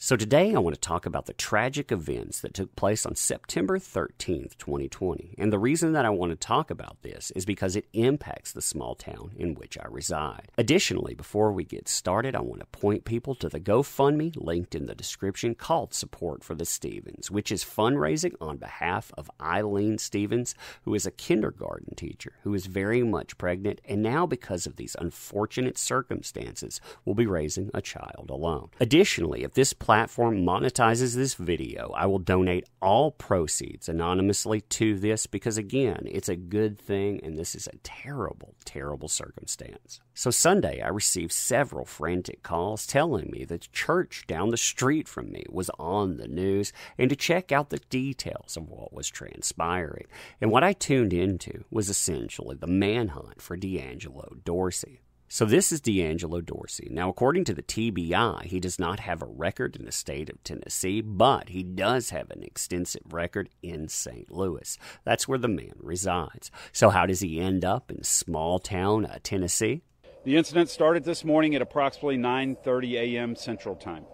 So today I want to talk about the tragic events that took place on September 13th, 2020. And the reason that I want to talk about this is because it impacts the small town in which I reside. Additionally, before we get started, I want to point people to the GoFundMe linked in the description called Support for the Stevens, which is fundraising on behalf of Eileen Stevens, who is a kindergarten teacher who is very much pregnant and now, because of these unfortunate circumstances, will be raising a child alone. Additionally, if this platform monetizes this video, I will donate all proceeds anonymously to this because, again, it's a good thing and this is a terrible, terrible circumstance. So Sunday, I received several frantic calls telling me that the church down the street from me was on the news and to check out the details of what was transpiring. And what I tuned into was essentially the manhunt for D'Angelo Dorsey. So this is D'Angelo Dorsey. Now, according to the TBI, he does not have a record in the state of Tennessee, but he does have an extensive record in St. Louis. That's where the man resides. So how does he end up in small town Tennessee? The incident started this morning at approximately 9:30 a.m. Central Time,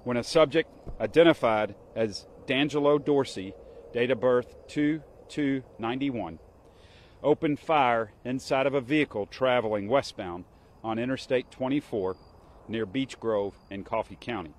when a subject identified as D'Angelo Dorsey, date of birth 2/2/91, opened fire inside of a vehicle traveling westbound on Interstate 24 near Beech Grove in Coffee County.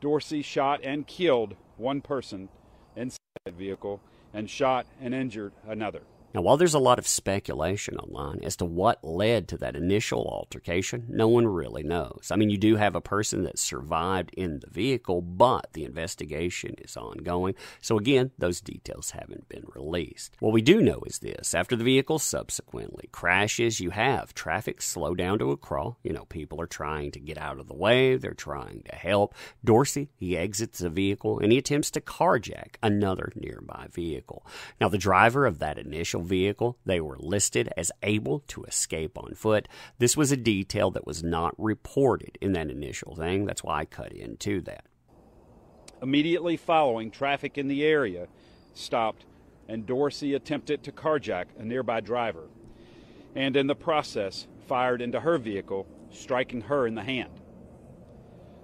Dorsey shot and killed one person inside the vehicle and shot and injured another. Now, while there's a lot of speculation online as to what led to that initial altercation, no one really knows. I mean, you do have a person that survived in the vehicle, but the investigation is ongoing. So again, those details haven't been released. What we do know is this. After the vehicle subsequently crashes, you have traffic slow down to a crawl. People are trying to get out of the way. They're trying to help. Dorsey, he exits the vehicle and he attempts to carjack another nearby vehicle. Now, the driver of that initial vehicle, they were listed as able to escape on foot. This was a detail that was not reported in that initial thing. That's why I cut into that. Immediately following, traffic in the area stopped and Dorsey attempted to carjack a nearby driver and in the process fired into her vehicle, striking her in the hand.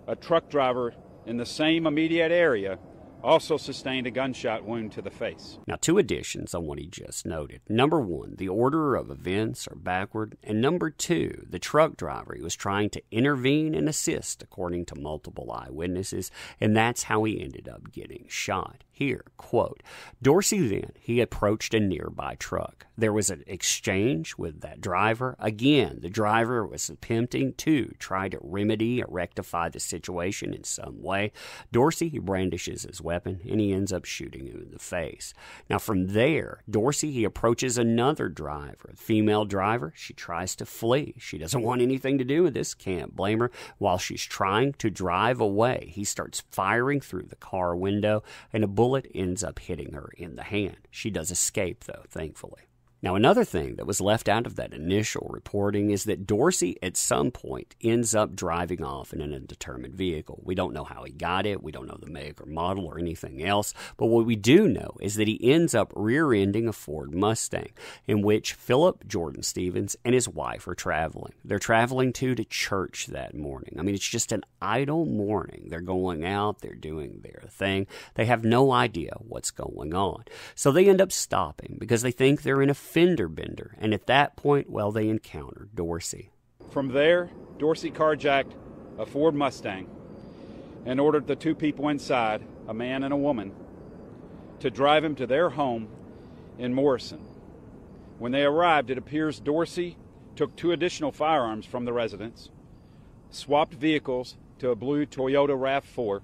A truck driver in the same immediate area also sustained a gunshot wound to the face. Now, two additions on what he just noted. Number one, the order of events are backward. And number two, the truck driver, he was trying to intervene and assist, according to multiple eyewitnesses, and that's how he ended up getting shot. Here, quote, Dorsey then, he approached a nearby truck. There was an exchange with that driver. Again, the driver was attempting to try to remedy or rectify the situation in some way. Dorsey, he brandishes his weapon and he ends up shooting him in the face. Now from there, Dorsey, he approaches another driver, a female driver. She tries to flee. She doesn't want anything to do with this. Can't blame her. While she's trying to drive away, he starts firing through the car window and a bullet ends up hitting her in the hand. She does escape though, thankfully. Now, another thing that was left out of that initial reporting is that Dorsey at some point ends up driving off in an undetermined vehicle. We don't know how he got it. We don't know the make or model or anything else. But what we do know is that he ends up rear-ending a Ford Mustang in which Philip Jordan Stevens and his wife are traveling. They're traveling to church that morning. I mean, it's just an idle morning. They're going out. They're doing their thing. They have no idea what's going on. So they end up stopping because they think they're in a fender bender, and at that point, well, they encounter Dorsey. From there, Dorsey carjacked a Ford Mustang and ordered the two people inside, a man and a woman, to drive him to their home in Morrison. When they arrived, it appears Dorsey took two additional firearms from the residence, swapped vehicles to a blue Toyota RAV4,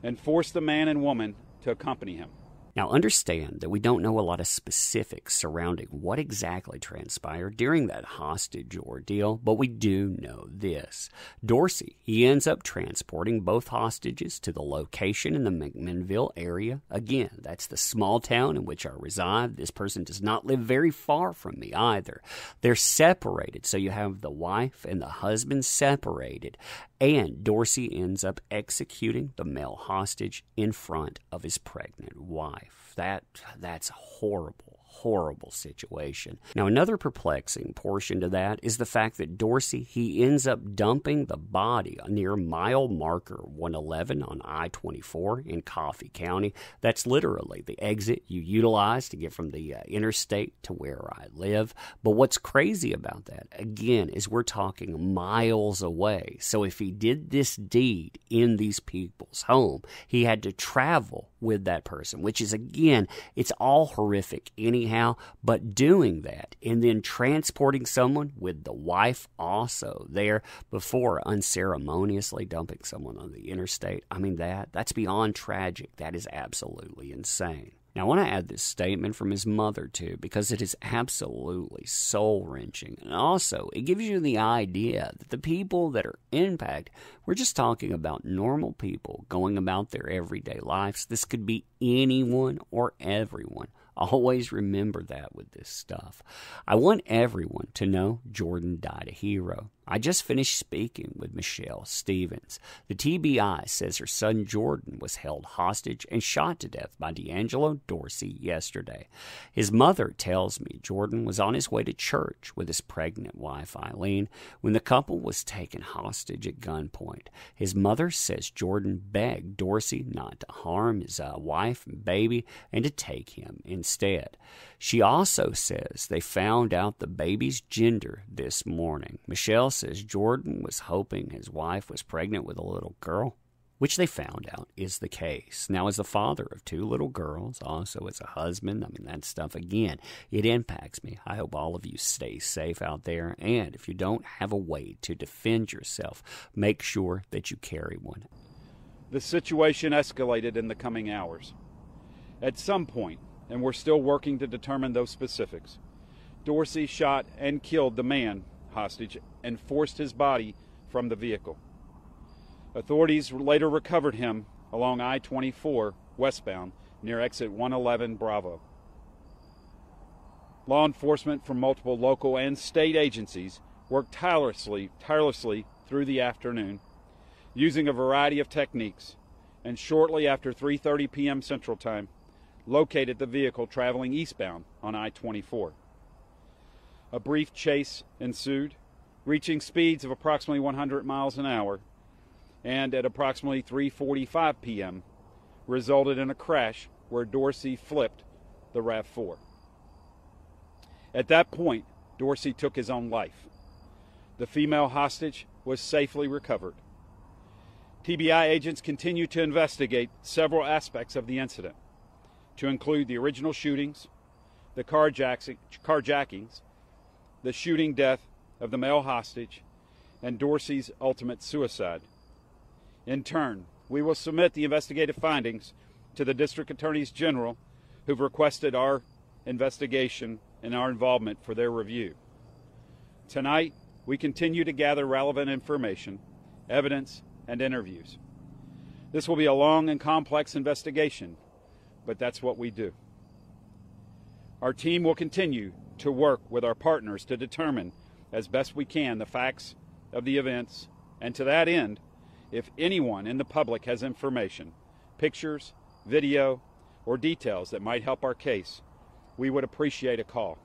and forced the man and woman to accompany him. Now, understand that we don't know a lot of specifics surrounding what exactly transpired during that hostage ordeal, but we do know this. Dorsey, he ends up transporting both hostages to the location in the McMinnville area. Again, that's the small town in which I reside. This person does not live very far from me either. They're separated, so you have the wife and the husband separated, and Dorsey ends up executing the male hostage in front of his pregnant wife. That's horrible, horrible situation. Now, another perplexing portion to that is the fact that Dorsey, he ends up dumping the body near mile marker 111 on I-24 in Coffee County. That's literally the exit you utilize to get from the interstate to where I live. But what's crazy about that, again, is we're talking miles away. So if he did this deed in these people's home, he had to travel with that person, which is, again, it's all horrific anyhow, but doing that and then transporting someone with the wife also there before unceremoniously dumping someone on the interstate, I mean, that's beyond tragic. That is absolutely insane. Now, I want to add this statement from his mother, too, because it is absolutely soul-wrenching. And also, it gives you the idea that the people that are impacted, we're just talking about normal people going about their everyday lives. This could be anyone or everyone. Always remember that with this stuff. I want everyone to know Jordan died a hero. I just finished speaking with Michelle Stevens. The TBI says her son Jordan was held hostage and shot to death by D'Angelo Dorsey yesterday. His mother tells me Jordan was on his way to church with his pregnant wife Eileen when the couple was taken hostage at gunpoint. His mother says Jordan begged Dorsey not to harm his wife and baby and to take him instead. She also says they found out the baby's gender this morning. Michelle says Jordan was hoping his wife was pregnant with a little girl, which they found out is the case. Now, as the father of two little girls, also as a husband, I mean, that stuff, again, it impacts me. I hope all of you stay safe out there, and if you don't have a way to defend yourself, make sure that you carry one. The situation escalated in the coming hours. At some point, and we're still working to determine those specifics, Dorsey shot and killed the man hostage and forced his body from the vehicle. Authorities later recovered him along I-24 westbound near exit 111 Bravo. Law enforcement from multiple local and state agencies worked tirelessly through the afternoon, using a variety of techniques, and shortly after 3:30 p.m. Central Time, located the vehicle traveling eastbound on I-24. A brief chase ensued, reaching speeds of approximately 100 miles an hour, and at approximately 3:45 p.m. resulted in a crash where Dorsey flipped the RAV4. At that point, Dorsey took his own life. The female hostage was safely recovered. TBI agents continue to investigate several aspects of the incident, to include the original shootings, the carjackings, the shooting death of the male hostage, and Dorsey's ultimate suicide. In turn, we will submit the investigative findings to the District Attorneys General, who've requested our investigation and our involvement for their review. Tonight, we continue to gather relevant information, evidence, and interviews. This will be a long and complex investigation, but that's what we do. Our team will continue to work with our partners to determine as best we can the facts of the events, and to that end, if anyone in the public has information, pictures, video, or details that might help our case, we would appreciate a call.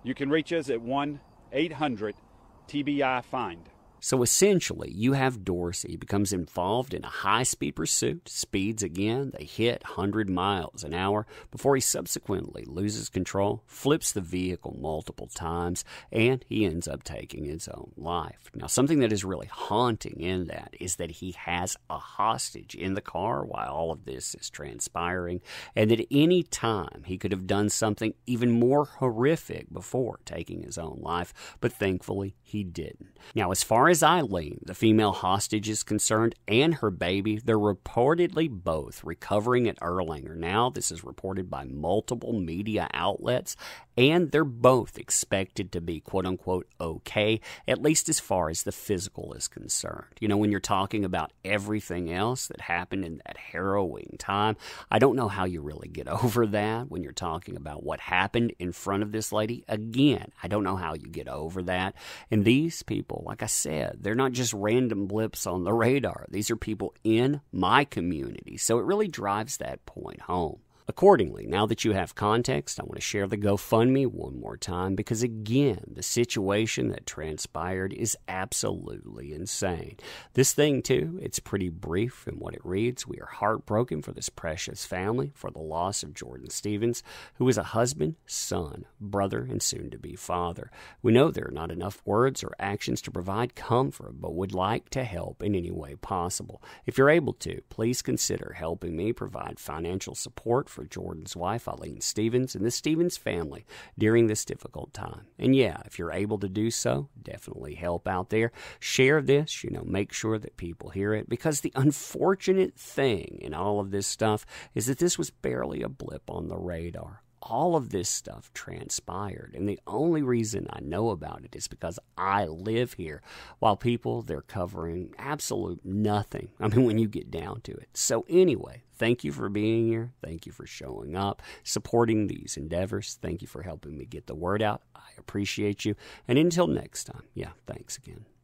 You can reach us at 1-800-TBI-FIND. So essentially, you have Dorsey becomes involved in a high-speed pursuit, speeds again, they hit 100 miles an hour before he subsequently loses control, flips the vehicle multiple times, and he ends up taking his own life. Now, something that is really haunting in that is that he has a hostage in the car while all of this is transpiring, and that any time he could have done something even more horrific before taking his own life, but thankfully he didn't. Now, as far as Eileen, the female hostage, is concerned, and her baby, they're reportedly both recovering at Erlanger now. This is reported by multiple media outlets, and they're both expected to be quote-unquote okay, at least as far as the physical is concerned. You know, when you're talking about everything else that happened in that harrowing time, I don't know how you really get over that when you're talking about what happened in front of this lady. Again, I don't know how you get over that. And these people, like I said, they're not just random blips on the radar. These are people in my community. So it really drives that point home. Accordingly, now that you have context, I want to share the GoFundMe one more time because, again, the situation that transpired is absolutely insane. This thing, too, it's pretty brief in what it reads. We are heartbroken for this precious family for the loss of Jordan Stevens, who is a husband, son, brother, and soon-to-be father. We know there are not enough words or actions to provide comfort, but would like to help in any way possible. If you're able to, please consider helping me provide financial support for Jordan's wife, Eileen Stevens, and the Stevens family during this difficult time. And yeah, if you're able to do so, definitely help out there. Share this, make sure that people hear it, because the unfortunate thing in all of this stuff is that this was barely a blip on the radar. All of this stuff transpired, and the only reason I know about it is because I live here, while people, they're covering absolute nothing. I mean, when you get down to it. So anyway, thank you for being here. Thank you for showing up, supporting these endeavors. Thank you for helping me get the word out. I appreciate you. And until next time, thanks again.